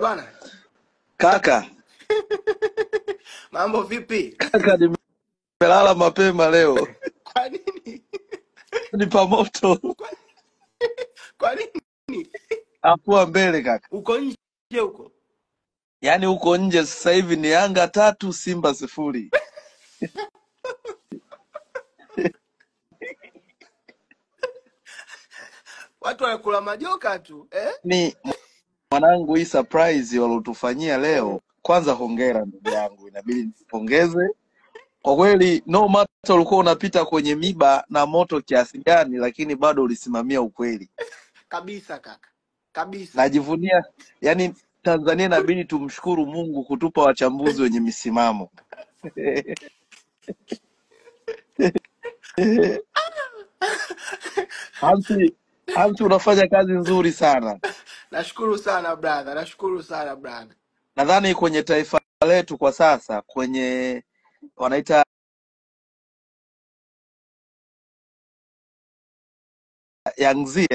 bana. Kaka, Mambo vipi? kaka nimelala mapema leo. Kwa nini? Nipa moto. Kwa, kwa nini? Afua mbele kaka. Uko nje huko? Yaani huko nje sasa hivi ni Yanga 3 Simba 0. Watu wanakula majoka tu, eh? Ni mwanangu, hii surprise walotufanyia leo. Kwanza hongera ndugu yangu, inabidi nipongeze. Kwa kweli no matter ulikuwa unapita kwenye miba na moto kiasi gani, lakini bado ulisimamia ukweli. Kabisa kaka. Kabisa. Najivunia, yani Tanzania inabidi tumshukuru Mungu kutupa wachambuzi wenye misimamo. Hamsi unafanya kazi nzuri sana. Nashukuru sana brother. Nashukuru sana brother. Nadhani kwenye taifa letu kwa sasa kwenye wanaita Yangzi.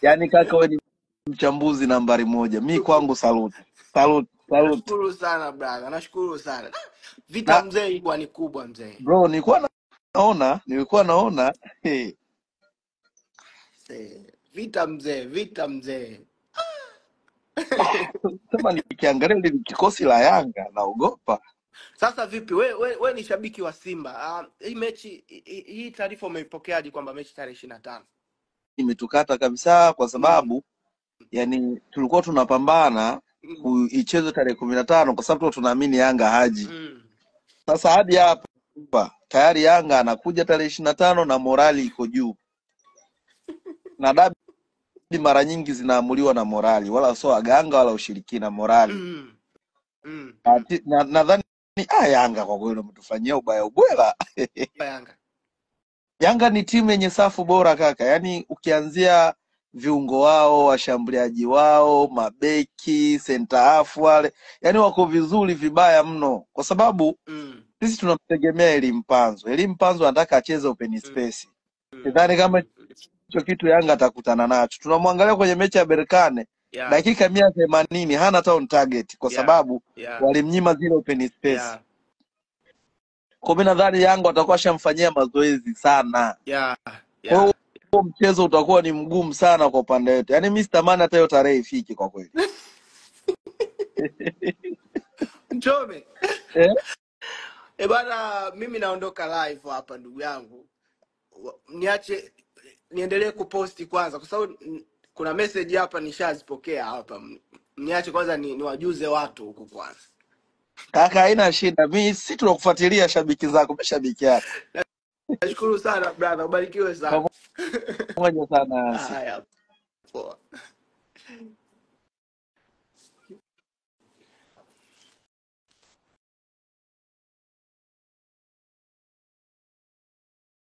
Yaani kaka wewe ni mchambuzi nambari 1. Mi kwangu salute. Nashukuru sana brother. Nashukuru sana. Vita mzee ilikuwa ni kubwa mzee. Bro, nilikuwa naona hey. Vita mzee. Sema nikiangalia ile kikosi la Yanga naogopa. Sasa vipi we ni shabiki wa Simba? Hii mechi hii taarifa umeipokeaje kwamba mechi tarehe 25? Imetukata kabisa kwa sababu yani tulikuwa tunapambana kuicheza tarehe 15 kwa sababu tunaamini Yanga haji. Sasa hadi hapa tayari Yanga anakuja tarehe 25 na morali iko juu. Na dabi mara nyingi zinaamuliwa na morali, wala sio aganga wala ushirikina, morali. Nadhani Yanga kwa kweli umetufanyia ubaya ubwela. Yanga ni timu yenye safu bora kaka. Yaani ukianzia viungo wao, washambuliaji wao, mabeki, center half wale, yaani wako vizuri vibaya mno kwa sababu sisi tunamtegemea Elimpanzo anataka acheze open space. Sidhani kama hicho kitu Yanga atakutana nacho. Tunamwangalia kwenye mechi ya Berkane, dakika 180 hana hata on target kwa sababu walimnyima zile open space. Kwa mimi nadhani Yanga watakuwa shamfanyia mazoezi sana. Kwa mchezo utakuwa ni mgumu sana kwa upande wetu. Yaani mimi sitamani hata hiyo tarehe ifike kwa kweli. Njome. Bwana mimi naondoka live hapa ndugu yangu. Niendelee kuposti kwanza kwa sababu kuna message hapa nishazipokea hapa. Niache kwanza niwajuze watu huko kwanza. Kaka haina shida. Mimi si tunakufuatilia shabiki zako, shabiki yako. Nashukuru sana brother, ubarikiwe sana. Pamoja sana. Haya. Poa.